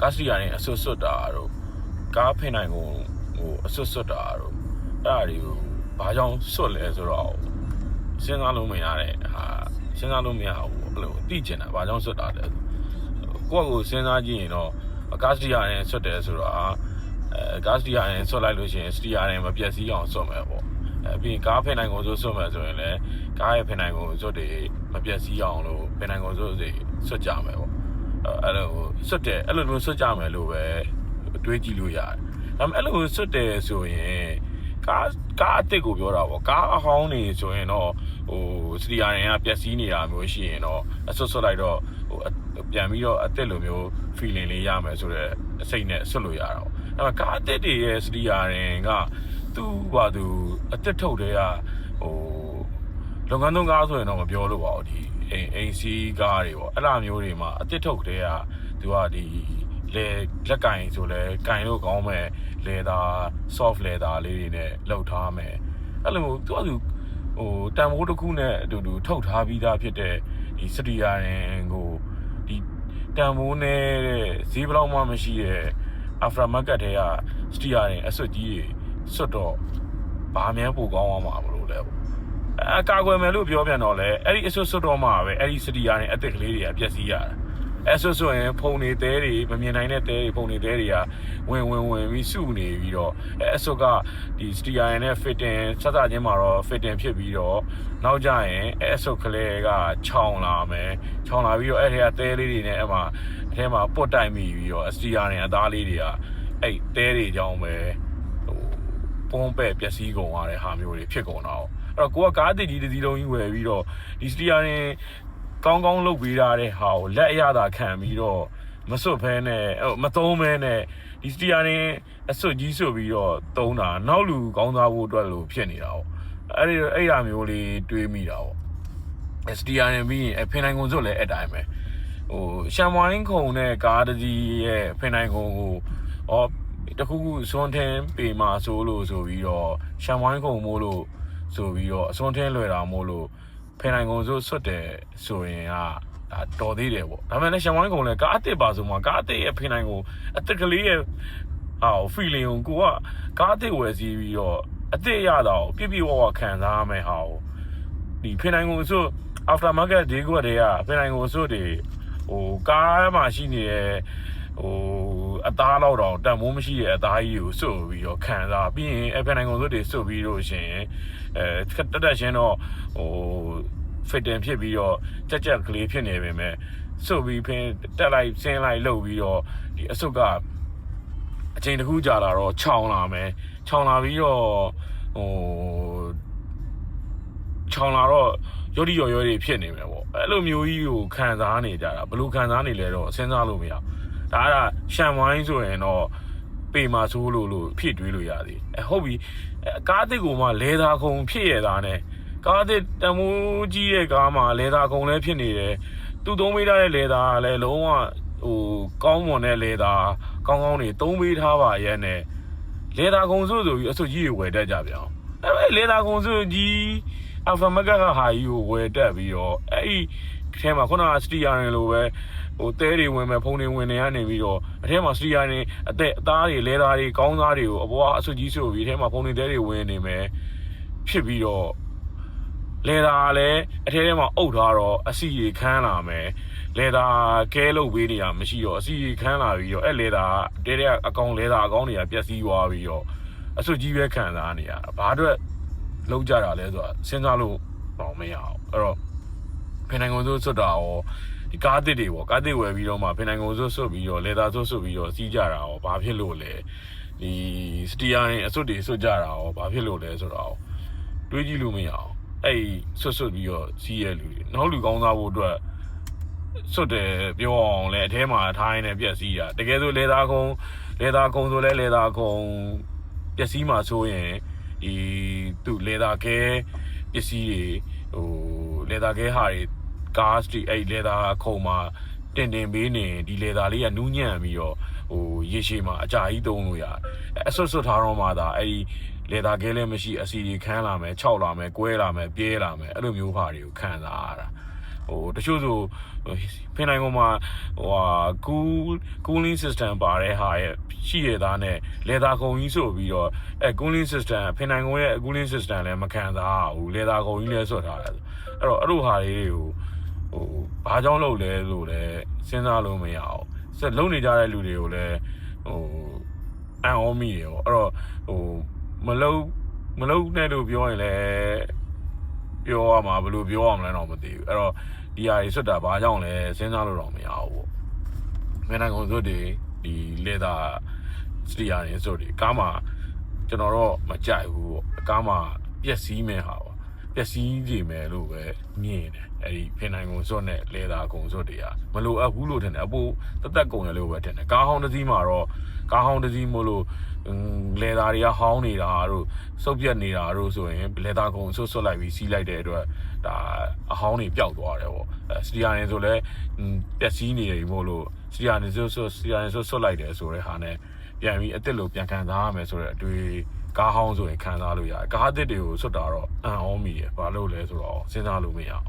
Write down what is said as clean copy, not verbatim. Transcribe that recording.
ကားစီယာရင်အဆွတ်ဆွတ်တာတို့ကားဖိနိုင်ကုန်အဆွတ်ဆွတ်တာတို့အဲ့ဒါတွေကိုဘာကြောင့်ဆွတ်လဲဆိုတော့စဉ်းစားလို့မရတဲ့စဉ်းစားလို့မရဘူးအဲ့လိုသိကျင်တာဘာကြောင့်ဆွတ်တာလဲကိုယ့်ကိုစဉ်းစားကြည့်ရင်တော့ကားစီယာရင်ဆွတ်တယ်ဆိုတော့ကားစီယာရင်ဆွတ်လိုက်လို့ရှိရင်စတီယာရင်မပြတ်စီးအောင်ဆွတ်မယ်ပေါ့ပြီးရင်ကားဖိနိုင်ကုန်ဆွတ်မယ်ဆိုရင်လည်းကားရဲ့ဖိနိုင်ကုန်ဆွတ်တွေမပြတ်စီးအောင်လို့ဖိနိုင်ကုန်ဆွတ်ကြမယ်ပေါ့အဲ့လိုဆွတ်တယ်အဲ့လိုမျိုးဆွတ်ကြမယ်လို့ပဲတွေးကြည့်လို့ရတယ်ဒါပေမဲ့အဲ့လိုဆွတ်တယ်ဆိုရင်ကားအစ်စ်ကိုပြောတာပေါ့ကားအဟောင်းနေဆိုရင်တော့စတီယာရင်ကပြက်စီးနေတာမျိုးရှိရင်တော့အဆွတ်လိုက်တော့ပြန်ပြီးတော့အစ်စ်လိုမျိုး feeling လေးရမယ်ဆိုတော့အစိတ်နဲ့ဆွတ်လို့ရတာပေါ့ဒါပေမဲ့ကားအစ်စ်တွေရဲ့စတီယာရင်ကသူ့ဘာသူအစ်စ်ထုတ်တဲ့ကလုပ်ငန်းသုံးကားဆိုရင်တော့မပြောလို့ပါဘူးဒီအိမ်စီးကားတွေပေါ့အဲ့လိုမျိုးတွေမှာအစ်စ်ထုတ်တဲ့ကသူကဒီလက်ကင်ဆိုလဲကင်လို့ကောင်းမဲ့leather soft leather လေးတွေနဲ့လှုပ်ထားမယ်အဲ့လိုသူတန်ဖိုးတစ်ခုနဲ့အတူတူထုတ်ထားပြီးသားဖြစ်တဲ့ဒီစတီယာရင်ကိုဒီတန်ဖိုးနဲ့ဈေးဘလောက်မှမရှိတဲ့ after market တွေကစတီယာရင်အစွတ်ကြီးတွေစွတ်တော့ဘာမှန်းပိုကောင်းအောင်မှာမလို့လဲပေါ့ကာကွယ်မယ်လို့ပြောပြန်တော့လဲအဲ့ဒီအစွတ်တော့မှပဲအဲ့ဒီစတီယာရင်အသစ်ကလေးတွေကပြက်စီးရတာအဲ့ဆိုရင်ဖုန်နေသေးတွေမမြင်နိုင်တဲ့သေးတွေဖုန်နေသေးတွေကဝင်ပြီးစုနေပြီးတော့အဲ့အစွတ်ကဒီစတီယာရင်နဲ့ fitting ဆက်စားခြင်းမှာတော့ fitting ဖြစ်ပြီးတော့နောက်ကျရင်အဲ့အစွတ်ကလေးကချောင်းလာမယ်ချောင်းလာပြီးတော့အဲ့ထဲကသေးလေးတွေနဲ့အဲ့မှာအထဲမှာပုတ်တိုင်မိပြီးတော့စတီယာရင်အသားလေးတွေကအဲ့သေးတွေကြောင်းပဲပုံပဲ့ပျက်စီးကုန်ရတဲ့ဟာမျိုးတွေဖြစ်ကုန်တော့အဲ့တော့ကိုကကားအသစ်ကြီးတစ်စီးလုံးကြီးဝယ်ပြီးတော့ဒီစတီယာရင်ကောင်းလုပ်ပေးထားတဲ့ဟာကိုလက်အရသာခံပြီးတော့မစွတ်ဖဲနဲ့မသုံးဖဲနဲ့ဒီစတီယာရင်အစွတ်ကြီးစွတ်ပြီးတော့သုံးတာနောက်လူကောင်းသားဖို့အတွက်လို့ဖြစ်နေတာပေါ့အဲ့ဒါမျိုးလေးတွေးမိတာပေါ့စတီယာရင်ပြီးရင်ဖိနိုင်ကုန်စွတ်လည်းအဲ့တိုင်းပဲရှမ်ဝိုင်းခုံနဲ့ကားတစ်စီးရဲ့ဖိနိုင်ကုန်ကိုတခုခုစွန်းထင်းပေမှာဆိုလို့ဆိုပြီးတော့ရှမ်ဝိုင်းခုံမို့လို့ဆိုပြီးတော့အစွန်းထင်းလွယ်တာမို့လို့ဖိနိုင်ကုန်စွတ်တယ်ဆိုရင်ကတော်သေးတယ်ပေါ့ဒါပေမဲ့လည်းရှမ်ဝိုင်းကုန်လည်းကားအစ်စ်ပါဆိုမှကားအစ်စ်ရဲ့ဖိနိုင်ကုန်အစ်စ်ကလေးရဲ့feeling ကိုကကားအစ်စ်ဝယ်စီးပြီးတော့အစ်စ်ရတာကိုပြည့်ဝခံစားရမယ်ဟာကိုဒီဖိနိုင်ကုန်စွတ် after market ဒီကွက်တွေကဖိနိုင်ကုန်စွတ်တွေကားမှာရှိနေတဲ့အသားလောက်တော့တန်မိုးမရှိတဲ့အသားကြီးကိုစွတ်ပြီးတော့ခံစားပြီးရင်ဖိနိုင်ကုန်စွတ်တွေစွတ်ပြီးလို့ရှိရင်တက်ရှင်းတော့fitting ဖြစ်ပြီးတော့ကြက်ကလေးဖြစ်နေပေမဲ့စွတ်ပြီးတက်လိုက်ဆင်းလိုက်လှုပ်ပြီးတော့ဒီအစွတ်ကအချိန်တစ်ခုကြာလာတော့ချောင်းလာမယ်ချောင်းလာပြီးတော့ချောင်းလာတော့ရော်တွေဖြစ်နေမယ်ပေါ့အဲ့လိုမျိုးကြီးကိုခံစားနေကြတာဘယ်လိုခံစားနေလဲတော့စဉ်းစားလို့မရဒါကရှမ်ဝိုင်းဆိုရင်တော့ပေမှာဆိုးလို့ဖြည့်တွေးလို့ရသေးဟုတ်ပြီကားအစ်စ်ကိုမှလဲသားခုံဖြစ်ရတာနဲ့ကားအစ်စ်တမိုးကြီးရဲ့ကားမှာလဲသားခုံလည်းဖြစ်နေတယ်သူ့သုံးပေးထားတဲ့လဲသားကလည်းလုံးဝကောင်းမွန်တဲ့လဲသားကောင်းတွေသုံးပေးထားပါရဲ့နဲ့လဲသားခုံဆိုပြီးအစွတ်ကြီးတွေဝယ်တတ်ကြပြန်အဲ့လဲသားခုံဆိုကြီးအဖမကကဟာကြီးကိုဝယ်တက်ပြီးတော့အဲ့ဒီထဲမှာခုနကစတီယာရင်လိုပဲတဲတွေဝင်မယ်ဖုန်းတွေဝင်နေရနေပြီးတော့အထဲမှာစတီယာရင်အသားတွေလဲသားတွေကောင်းသားတွေကိုအပေါ်ကအစွတ်ကြီးဆိုပြီးအထဲမှာဖုန်းတွေတဲတွေဝင်နေမယ်ဖြစ်ပြီးတော့လေသာလည်းအထဲထဲမှာအုပ်ထားတော့အစီရီခန်းလာမယ်လေသာကဲလို့ပေးနေတာမရှိတော့အစီရီခန်းလာပြီးတော့အဲ့လေသာတဲ့အကောင်လေသာအကောင်တွေကပျက်စီးသွားပြီးတော့အစွတ်ကြီးပဲခံစားနေရတာဘာအတွက်လုံးကြတာလဲဆိုတာစဉ်းစားလို့တော့မရအောင်အဲ့တော့ဖိနိုင်ကုန်စွတ်တာရောဒီကားအစ်စ်တွေပေါ့ကားအစ်စ်ဝယ်ပြီးတော့မှဖိနိုင်ကုန်စွတ်ပြီးတော့လေသာစွတ်ပြီးတော့စီးကြတာရောဘာဖြစ်လို့လဲဒီစတီယာရင်အစွတ်တွေစွတ်ကြတာရောဘာဖြစ်လို့လဲဆိုတော့တွေးကြည့်လို့မရအောင်အဲ့စွတ်ပြီးတော့စီးရလူတွေနောက်လူကောင်းသားဖို့အတွက်စွတ်တယ်ပြောအောင်လဲအထဲမှာထားရင်လည်းပြက်စီးတာတကယ်ဆိုလေသာခုံဆိုလဲလေသာခုံပျက်စီးမှာဆိုရင်ဒီသူလေသာကဲပစ္စည်းတွေလေသာကဲဟာတွေကားစတီအဲ့လေသာခုံမှာတင်ပေးနေဒီလေသာလေးကနူးညံ့ပြီးတော့ရေရှည်မှာအကြာကြီးသုံးလို့ရအစွတ်ထားတော့မှသာအဲ့ဒီလေသာကဲလည်းမရှိအစီတွေခန်းလာမယ်ခြောက်လာမယ်ကွဲလာမယ်ပြဲလာမယ်အဲ့လိုမျိုးဟာတွေကိုခံစားရတာ တချို့ဆိုဖင်နိုင်ကုန်မှာcooling system ပါတဲ့ဟာရဲ့ရှိရသားနဲ့လေသာကုန်ကြီးဆိုပြီးတော့cooling system ဖင်နိုင်ကုန်ရဲ့ cooling system လည်းမခံစားဘူးလေသာကုန်ကြီးလည်းဆွတ်ထားတယ်အဲ့လိုဟာလေးတွေကိုဘာကြောင့်လုပ်လဲလို့လည်းစဉ်းစားလို့မရအောင်ဆက်လုံနေကြတဲ့လူတွေကိုလည်းအံ့ဩမိတယ်ပေါ့အဲ့တော့မလုံနဲ့လို့ပြောရင်လည်းပြောရမှာဘယ်လိုပြောရမလဲတော့မသိဘူးအဲ့တော့ဒီဟာကြီးဆွတ်တာဘာကြောင့်လဲစဉ်းစားလို့တော့မရဘူးပေါ့မင်းနိုင်ကုန်စွတ်တွေဒီလေသာစတီယာနေစွတ်တွေကားမှာကျွန်တော်တော့မကြိုက်ဘူးပေါ့ကားမှာပျက်စီးမယ်ဟာပေါ့ပျက်စီးကြည့်မယ်လို့ပဲမြင်တယ်အဲ့ဒီဖင်နိုင်ကုန်စွတ်နဲ့လေသာကုန်စွတ်တွေကမလိုအပ်ဘူးလို့ထင်တယ်အပိုးတက်ကုန်တယ်လို့ပဲထင်တယ်ကားဟောင်းတစ်စီးမှာတော့ကားဟောင်းတစ်စီးမို့လို့လေသာတွေကဟောင်းနေတာတို့စုပ်ပြက်နေတာတို့ဆိုရင်လေသာကုန်ဆွတ်လိုက်ပြီးစီးလိုက်တဲ့အတွက်ဒါအဟောင်းတွေပျောက်သွားတယ်ပေါ့စတီယာနေဆိုလဲပျက်စီးနေတယ်မို့လို့စတီယာနေဆွတ်လိုက်တယ်ဆိုတဲ့ဟာနဲ့ပြန်ပြီးအစ်စ်လို့ပြန်ခံစားရမယ်ဆိုတဲ့အတွေ့ကားဟောင်းဆိုရင်ခံစားလို့ရတယ်ကားအစ်စ်တွေကိုဆွတ်တာတော့အံ့ဩမိတယ်ဘာလို့လဲဆိုတော့စဉ်းစားလို့မရအောင်